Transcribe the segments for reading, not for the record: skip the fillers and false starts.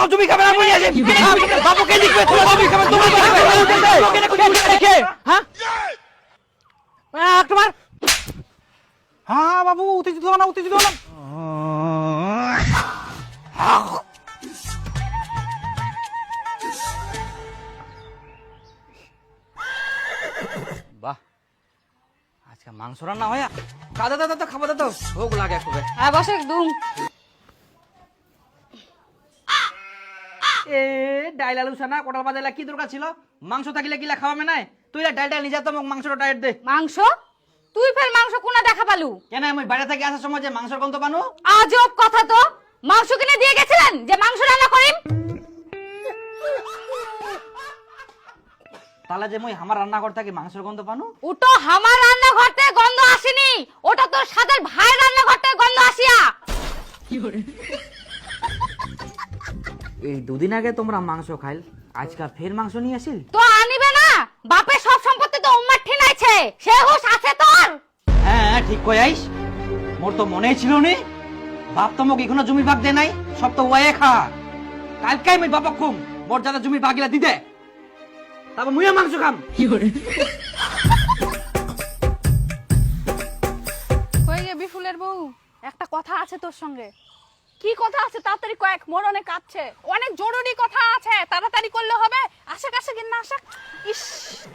সব জমি খাবে না বলি আছে বাবুকে লিখবে তোমার জমি খাবে তোমার দেখে হ্যাঁ তোমার হ্যাঁ বাবু উত্তেজিত হও না উত্তেজিত হও না। বাহ আজকে মাংস রান্না হয় দাদা দাদা তো খাবো দাদা ভোগ লাগে একটু হ্যাঁ বসে একদম এ ডাইল আলু সানা কোটাল বাজাইলা কি দরকার ছিল মাংস থাকিলে কিলা খাওয়াবে না তুই ডাইলটা নিয়ে যা তো মাংসটা ডাইট দে মাংস তুই ফের মাংস কোনা দেখা পালু কেন আমি বাইরে থেকে আসার সময় যে মাংসের গন্ধ পানো আজব কথা তো মাংস কিনে দিয়ে গেছিলেন যে মাংস রান্না করিম তাহলে যে মই আমার রান্নাঘর থেকে মাংসের গন্ধ পানো ওটা আমার রান্নাঘর থেকে গন্ধ আসেনি ওটা তোর সাদের ভাই রান্নাঘর থেকে গন্ধ আসিয়া এই দুদিন আগে তোমরা মাংস খাইল আজকে ফের মাংস নিয়ে আসিল তো আনিবে না বাপের সব সম্পত্তি তো উম্মার ঠিনাইছে সে হুশ আছে তোর হ্যাঁ ঠিক কই আইস মোর তো মনেই ছিল নি বাপ তো মোক এখনো জমি ভাগ দে নাই সব তো ওয়ে খা কালকে মই বাবা খুম মোর যাতে জমি ভাগিলা দিতে তারপর মুইও মাংস খাম কই গে বিফুলের বউ একটা কথা আছে তোর সঙ্গে কি কথা আছে তাড়াতাড়ি কয়েক মোর অনেক কাঁদছে অনেক জরুরি কথা আছে তাড়াতাড়ি করলে হবে আশেপাশে কিন না আসে ইস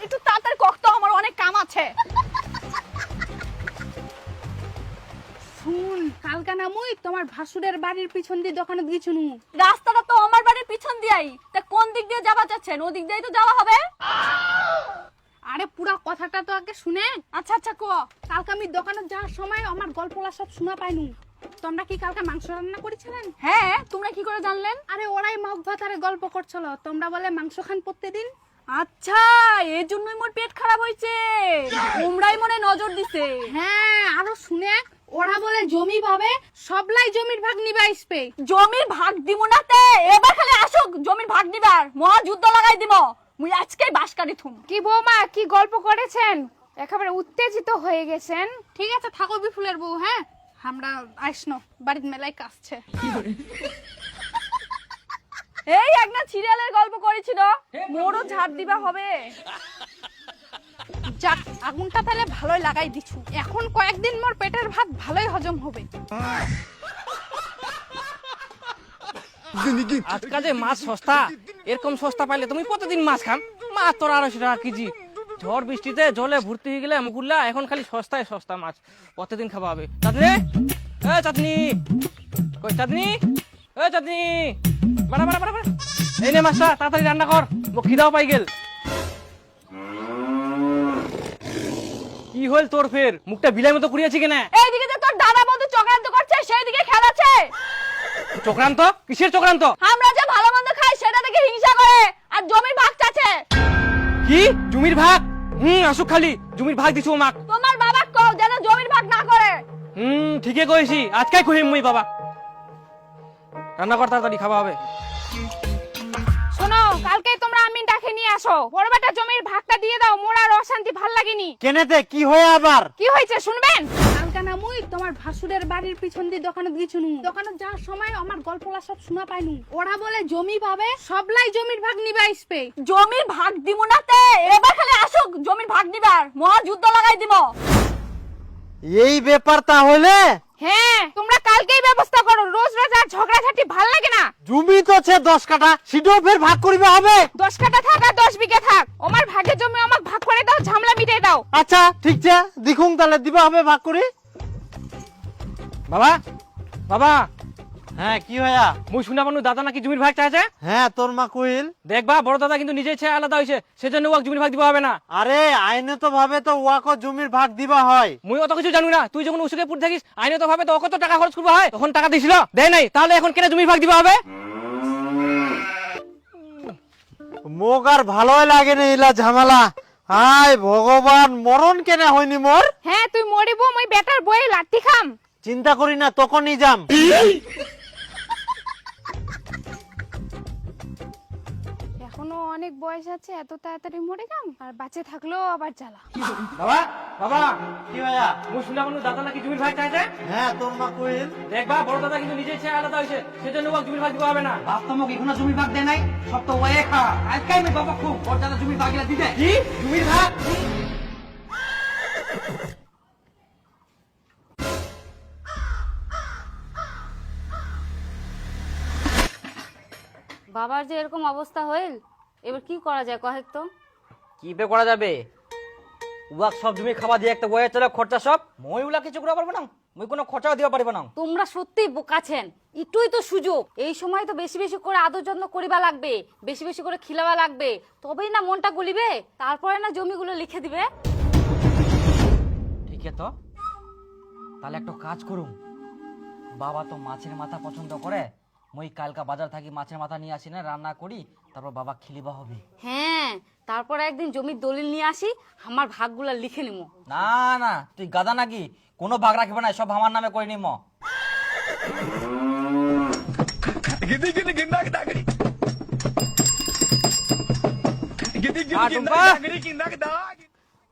একটু তাড়াতাড়ি কক তো আমার অনেক কাম আছে শুন কালকা না মুই তোমার ভাসুরের বাড়ির পিছন দিয়ে দোকানে গিয়েছুনু রাস্তাটা তো আমার বাড়ির পিছন দিয়েই তা কোন দিক দিয়ে যাওয়া যাচ্ছেন ওদিক দিয়েই তো যাওয়া হবে আরে পুরো কথাটা তো আগে শুনে আচ্ছা আচ্ছা কো কালকে আমি দোকানে যাওয়ার সময় আমার গল্পলা সব শোনা পাইনু তোমরা কি কালকে মাংস রান্না করেছিলেন হ্যাঁ তোমরা কি করে জানলেন আরে ওরাই মগ ভাতারে গল্প করছিল তোমরা বলে মাংস খান প্রত্যেকদিন আচ্ছা এই জন্যই মোর পেট খারাপ হইছে তোমরাই মনে নজর দিছে হ্যাঁ আরো শুনে ওরা বলে জমি ভাবে সবলাই জমির ভাগ নিবা আসবে জমির ভাগ দিব না তে এবার খালি আসুক জমির ভাগ নিবার মহা যুদ্ধ লাগাই দিব মুই আজকেই বাস কাটি থুম কি বৌমা কি গল্প করেছেন একেবারে উত্তেজিত হয়ে গেছেন ঠিক আছে থাকো বিফুলের বউ হ্যাঁ আমরা আইসনো বাড়ির মেলায় কাছে এই একটা সিরিয়ালের গল্প করেছিল মোরও ঝাড় দিবা হবে যাক আগুনটা তাহলে ভালোই লাগাই দিছু এখন কয়েকদিন মোর পেটের ভাত ভালোই হজম হবে আজকাল যে মাছ সস্তা এরকম সস্তা পাইলে তুমি প্রতিদিন মাছ খাম মাছ তোর 250 টাকা কেজি ঝড় বৃষ্টিতে জলে ভর্তি হয়ে গেলে মুকুল্লা এখন খালি সস্তায় সস্তা মাছ প্রতিদিন খাওয়া হবে চাঁদনি এ চাঁদনি কই চাঁদনি এ চাঁদনি বাড়া বাড়া বাড়া এই নে মাছটা তাড়াতাড়ি রান্না কর মোক খিদাও পাই গেল কি হল তোর ফের মুখটা বিলাই মতো কুড়িয়েছি কেন এইদিকে যে তোর দাদা বন্ধু চক্রান্ত করছে সেই দিকে খেলাচ্ছে চক্রান্ত কিসের চক্রান্ত আমরা যে ভালো মন্দ খাই সেটা দেখে হিংসা করে আর জমির ভাগ চাচ্ছে কি জমির ভাগ আসুক খালি জমির ভাগ দিছো মাক তোমার বাবা কও যেন জমির ভাগ না করে ঠিকই কইছি আজকাই কহিম মুই বাবা রান্না কর তাড়াতাড়ি খাওয়া হবে শোনো কালকে তোমরা আমি ডাকে নিয়ে আসো বড় বেটা জমির ভাগটা দিয়ে দাও মোর আর অশান্তি ভাল লাগেনি কেনেতে কি হয় আবার কি হয়েছে শুনবেন কালকা না মুই তোমার ভাসুরের বাড়ির পিছন দিয়ে দোকানে গিয়েছুনু দোকানে যাওয়ার সময় আমার গল্পলা সব শোনা পাইনু ওরা বলে জমি ভাবে সবলাই জমির ভাগ নিবা আসবে জমির ভাগ দিব না তে এবার খালি আসুক জমির ভাগ নিবার মহা যুদ্ধ লাগাই দিব এই ব্যাপার তাহলে হ্যাঁ তোমরা কালকেই ব্যবস্থা করো রোজ রোজ আর ঝগড়াঝাটি ভাল লাগে না জমি তো আছে 10 কাঠা সেটাও ফের ভাগ করিবে হবে 10 কাঠা থাক আর 10 বিঘা থাক আমার ভাগের জমি আমাকে ভাগ করে দাও ঝামেলা মিটিয়ে দাও আচ্ছা ঠিক আছে দেখুন তাহলে দিবা হবে ভাগ করি বাবা বাবা হ্যাঁ কি হয়া মুই শুনা পানু দাদা নাকি জমির ভাগ চাইছে হ্যাঁ তোর মা কইল দেখবা বড় দাদা কিন্তু নিজে ইচ্ছায় আলাদা হইছে সেজন্য ওয়াক জমির ভাগ দিবা হবে না আরে আইনত ভাবে তো ওয়াকো জমির ভাগ দিবা হয় মুই অত কিছু জানি না তুই যখন উসুকে পুর থাকিস আইনত ভাবে তো কত টাকা খরচ করবা হয় তখন টাকা দিছিল দেয় নাই তাহলে এখন কেন জমির ভাগ দিবা হবে মোক আর ভালোই লাগে না ইলা ঝামেলা হায় ভগবান মরণ কেন হয়নি মোর হ্যাঁ তুই মরিব মই বেটার বই লাঠি খাম চিন্তা করি না তখনই যাম এখন এখনো অনেক বয়স আছে, এত তাড়াতাড়ি মরে গেলাম, আর বাঁচে থাকলেও আবার জ্বালা। বাবা বাবা কি ভাইয়া? মুই শুনলাম দাদা নাকি জমির ভাগ চাইছে। হ্যাঁ তোর মা কইল। দেখবা বড় দাদা কিন্তু নিজের চেয়ে আলাদা হয়েছে, সেজন্য ওকে জমির ভাগ দিতে হবে না। বাপ তো মোক এখনো জমি ভাগ দেয় নাই, সব তো ওয়ে খা। কালকাই আমি বাবা খুব মোর দাদা জমি ভাগিলা দিতে। কি জমির ভাগ? বাবার যে এরকম অবস্থা হইল, এবার কি করা যায় কহেক তো? কি বে করা যাবে? উয়াক সব জমি খাওয়া দিয়ে একটা ওয়ে চলে খরচা সব। মই উলা কিছু করা পারবো না, মই কোনো খরচাও দিতে পারবো না। তোমরা সত্যিই বোকাছেন। একটুই তো সুযোগ, এই সময় তো বেশি বেশি করে আদর যত্ন করিবা লাগবে, বেশি বেশি করে খিলাবা লাগবে, তবেই না মনটা গলিবে, তারপরে না জমিগুলো লিখে দিবে। ঠিক তো, তাহলে একটা কাজ করুম। বাবা তো মাছের মাথা পছন্দ করে, মই কালকা বাজার থাকি মাছের মাথা নিয়ে আসি না, রান্না করি, তারপর বাবা খিলিবা হবে। হ্যাঁ, তারপরে একদিন জমির দলিল নিয়ে আসি, আমার ভাগগুলা লিখে নিমো। না না, তুই গাদা নাকি? কোনো ভাগ রাখবে না, সব আমার নামে করে নিম।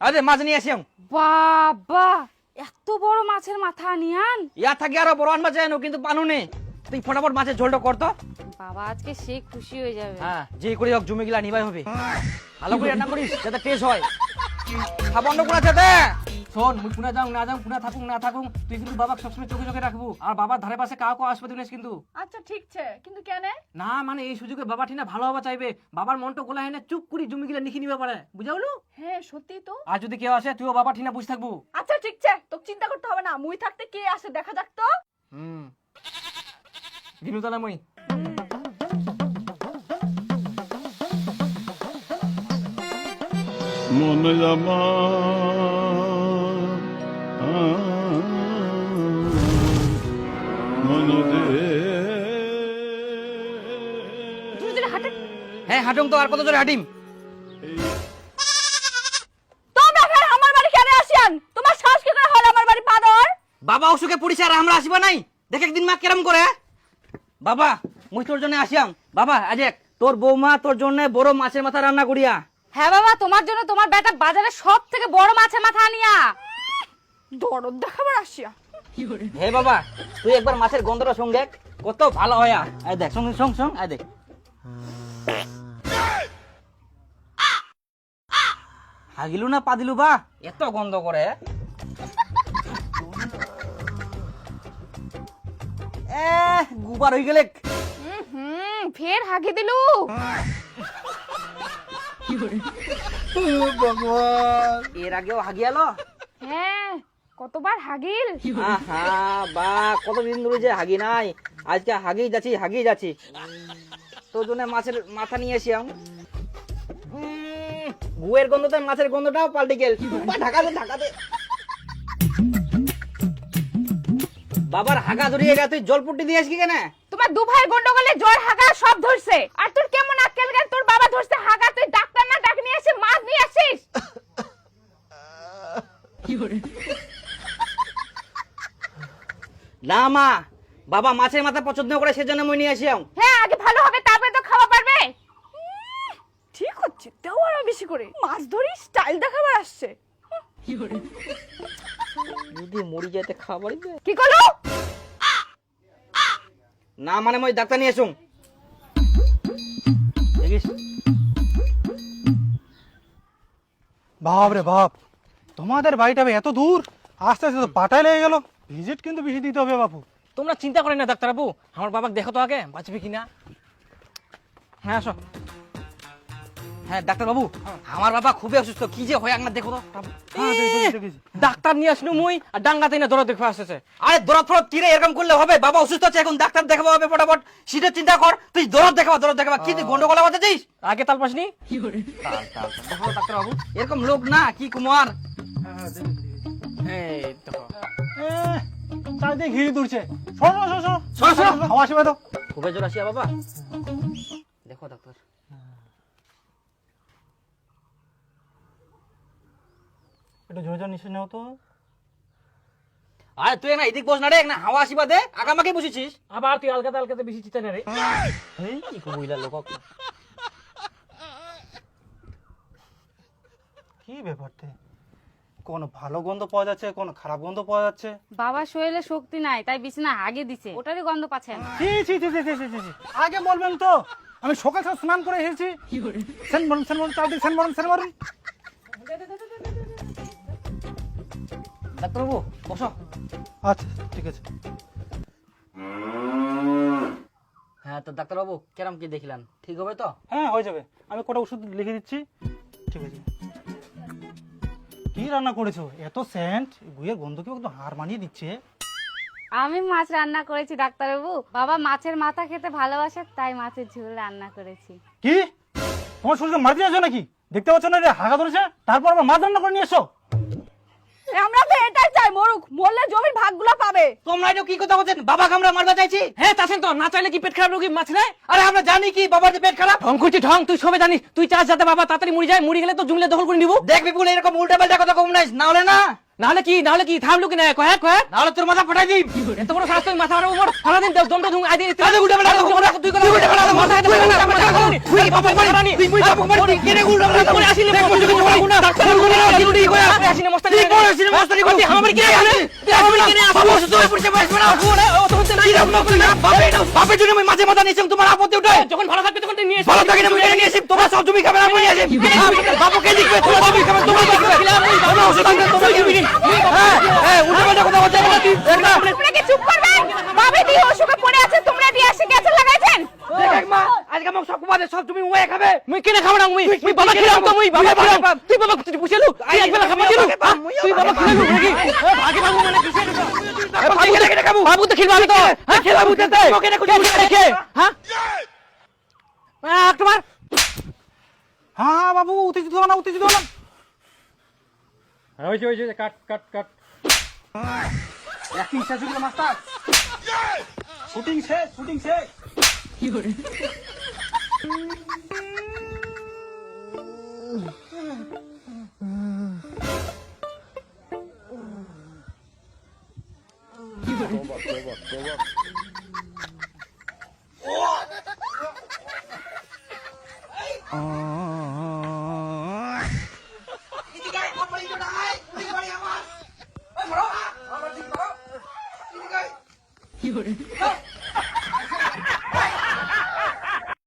আরে মাছ নিয়ে আসি। বাবা, এত বড় মাছের মাথা নিয়ান? ইয়া থাকি আরো বড় আনবা যায় না, কিন্তু পানু নেই। তুই ফটাফট মাছের ঝোলটা করতো। বাবা আজকে সে খুশি হয়ে যাবে। হ্যাঁ, যে করে হোক জমি গিলা নিবাই হবে। ভালো করে রান্না করিস যাতে টেস্ট হয়। খাবন্ধ করে যাতে। শোন, মুই পুনা যাও না যাও, পুনা থাকুক না থাকুক, তুই কিন্তু বাবাকে সবসময় চোখে চোখে রাখবো, আর বাবার ধারে পাশে কাউকে আসবে দিনিস কিন্তু। আচ্ছা ঠিক আছে, কিন্তু কেন? না মানে এই সুযোগে বাবা ঠিনা ভালো হবা চাইবে, বাবার মনটা গোলা হয় না, চুপ করি জমি গিলা লিখে নিবে পারে, বুঝাউলু? হ্যাঁ সত্যি তো। আর যদি কেউ আসে তুইও বাবা ঠিনা বুঝ থাকবো। আচ্ছা ঠিক আছে, তোকে চিন্তা করতে হবে না, মুই থাকতে কে আসে দেখা যাক তো। দিনু তালা মই মন জামা মন দে। হ্যাঁ হাঁটুম তো, আর কত জোরে হাঁটিম? তোমরা ফের আমার বাড়ি কেন আসিয়ান? তোমার সাহস কি করে হল আমার বাড়ি পা দেওয়ার? বাবা অসুখে পড়িছে আর আমরা আসিবা নাই? দেখ একদিন মা কেরম করে। বাবা মুই তোর জন্য আসিয়াম। বাবা আজ তোর বৌমা তোর জন্য বড় মাছের মাথা রান্না করিয়া। হ্যাঁ বাবা, তোমার জন্য তোমার বেটা বাজারে সব থেকে বড় মাছের মাথা আনিয়া। দরদ দেখাবার আসিয়া। হে বাবা, তুই একবার মাছের গন্ধটা সঙ্গ দেখ, কত ভালো হয়া। আয় দেখ সঙ্গে সঙ্গ সঙ্গ, আয় দেখ। হাগিলু না পা দিলু বা, এত গন্ধ করে। গুবার হয়ে গেলে। ফের হাগি দিলু। এর আগেও হাগিয়ালো। হ্যাঁ, কতবার হাগিল। আহা বা, কতদিন ধরে যে হাগি নাই, আজকে হাগি যাচ্ছি। তোর জন্য মাছের মাথা নিয়ে এসি। গুয়ের গন্ধতে মাছের গন্ধটাও পাল্টে গেল। ঢাকাতে বাবার হাগা ধরিয়ে গেছে, তুই জলপুটি দিয়ে আসি কেন? তোমার দু ভাই গন্ডগোলে জ্বর হাগা সব ধরছে, আর তোর কেমন আক্কেল জ্ঞান? তোর বাবা ধরছে হাগা, তুই ডাক্তার না ডাক নিয়ে এসে মাছ নিয়ে আসিস। না মা, বাবা মাছের মাথা পছন্দ করে সেজন্য মই নিয়ে আসি। হ্যাঁ, আগে ভালো হবে তারপরে তো খাওয়া পারবে। ঠিক হচ্ছে, তাও আরো বেশি করে মাছ ধরি স্টাইল দেখাবার আসছে। যদি মরি যেতে খাবার কি করলো? না মানে মই ডাক্তার নিয়ে আসুন। দেখিস বাপ রে বাপ, তোমাদের বাড়িটা এত দূর, আস্তে আস্তে তো পাটাই লেগে গেল। ভিজিট কিন্তু বেশি দিতে হবে বাপু। তোমরা চিন্তা করেন না ডাক্তার বাবু, আমার বাবাকে দেখো তো আগে বাঁচবে কিনা। হ্যাঁ আসো। হ্যাঁ ডাক্তার বাবু, আমার বাবা খুবই অসুস্থ, কি যে হয় আপনার দেখো তো। হ্যাঁ, দেখেছি। ডাক্তার নিয়ে আসনু মুই, আর ডাঙ্গাতে না দৌড়া দেখে আসতেছে। আরে দরদ ফরদ কিরে এরকম করলে হবে? বাবা অসুস্থ আছে, এখন ডাক্তার দেখাবো হবে ফটাফট। সেটা চিন্তা কর, তুই দরদ দেখাবা। কি তুই গন্ডগোলা বাজাচ্ছিস? আগে তাল পাসনি। দেখো ডাক্তার বাবু, এরকম লোক না কি কুমার। এই দেখো চারিদিকে ঘিরে তুলছে। সরো, হাওয়া আসবে তো। খুবই জোর আসিয়া বাবা। দেখো ডাক্তার, একটু জোরে নিশ্চয় নেও তো। আরে তুই না এদিক বস না রে, না হাওয়া আসিবা দে, আগামাকে বসেছিস। আবার তুই আলকাতে বেশি চিন্তা না রে। এই কি কইলা লোক। কি ব্যাপারটা, কোন ভালো গন্ধ পাওয়া যাচ্ছে, কোন খারাপ গন্ধ পাওয়া যাচ্ছে। বাবার শরীরে শক্তি নাই তাই বিছানা হাগে দিছে, ওটারই গন্ধ পাচ্ছেন। ছি ছি ছি ছি ছি ছি ছি ছি। আগে বলবেন তো, আমি সকাল সকাল স্নান করে এসেছি। সেন মারুন সেন মারুন, চারদিকে সেন মারুন সেন মারুন। ডাক্তারবাবু বসো। আচ্ছা ঠিক আছে। হ্যাঁ তো ডাক্তারবাবু কেরম কি দেখিলেন, ঠিক হবে তো? হ্যাঁ হয়ে যাবে, আমি কটা ওষুধ লিখে দিচ্ছি। ঠিক আছে। কি রান্না করেছো? এত সেন্ট, গুয়ের গন্ধ কি একদম হার মানিয়ে দিচ্ছে। আমি মাছ রান্না করেছি ডাক্তারবাবু, বাবা মাছের মাথা খেতে ভালোবাসে তাই মাছের ঝোল রান্না করেছি। কি তোমার শরীরকে মারতে যাচ্ছ নাকি? দেখতে পাচ্ছ না যে হাগা ধরেছে, তারপর আবার মাছ রান্না করে নিয়ে এসো। আমরা তো এটাই চাই, মরুক, মরলে জমির ভাগগুলো পাবে। তোমরা এটা কি কথা বলছেন? বাবাকে আমরা মারবা চাইছি? হ্যাঁ চাচ্ছেন তো, না চাইলে কি পেট খারাপ রোগী মাছ নেয়? আরে আমরা জানি কি বাবার যে পেট খারাপ। ঢং করছি ঢং, তুই সবে জানিস। তুই চাস যাতে বাবা তাড়াতাড়ি মরে যায়, মরে গেলে তো জুমলে দখল করে নিব। দেখবি বলে এরকম উল্টা পাল্টা কথা কম নাই, না হলে না, নাহলে কি থামলো কি না কয়েক কয়েক না হলে তোর মাথা ফাটাই দিই। এত বড় সাহস তুই মাথা মারার উপর ফালা দিন দমটা ধুম আই দিই। তাহলে উল্টা পাল্টা কথা বলা, তুই কথা উল্টা পাল্টা মাথা খেতে পারবি না, মাথা খাওনি তুই বাবা মারি, তুই মুই বাবা মারি কেনে উল্টা পাল্টা করে আসিলে দেখ মজুরি করব না, ডাক্তার বলে না ডিউটি কইয়া আসিনে মস্তানি তুই কোন আসিনে মস্তানি করবি? আমার কি আসলে আমি কেনে আসবো তুই পড়তে পারছিস না। ও তো হচ্ছে না, কি রকম তুই না বাপে বাপের জন্য আমি মাঝে মাথা নিয়েছিলাম, তোমার আপত্তি উঠে? যখন ভালো থাকবে তখন তুই নিয়ে ভালো থাকে না আমি কেনে নিয়েছি, তোমার সব জমি খাবে না আমি নিয়ে আসি। বাবাকে লিখবে, তোমার জমি খাবে তোমার লিখবে, আমি ওষুধ আনতে তোমার জমি নিন। হ্যাঁ উল্টা পাল্টা কথা বলতে না তুই একটা তোমরা কি চুপ করবে? বাবা দিয়ে অসুখে পড়ে আছে, তোমরা দিয়ে এসে গেছে লাগাইছেন। দেখ মা আজকে আমাকে সব কুমারে সব জমি উয়ে খাবে। মুই কেনে খাবো না, মুই বাবা খেলাম তো, মুই বাবা খেলাম। তুই বাবা তুই বুঝেলু তুই একবেলা খাবি দিলু, তুই বাবা খেলাম নাকি? ভাগে বাবু মানে কিসের বাবু কেনে খাবো? বাবু তো খেলবা আমি তো, হ্যাঁ খেলাবো তেতে কেনে কুটি দেখে হ্যাঁ তোমার হ্যাঁ হ্যাঁ বাবু, উত্তেজিত হও না, উত্তেজিত হও না। হয়েছে কাট কাট কাট। একই শেষ হলো মাস্টার। শুটিং শেষ, শুটিং শেষ। এদিকে আয়, আমার বাড়ি তো নাই, এদিকে বাড়ি আমার। এই বড় আমার দিকে বড়। এদিকে আয়।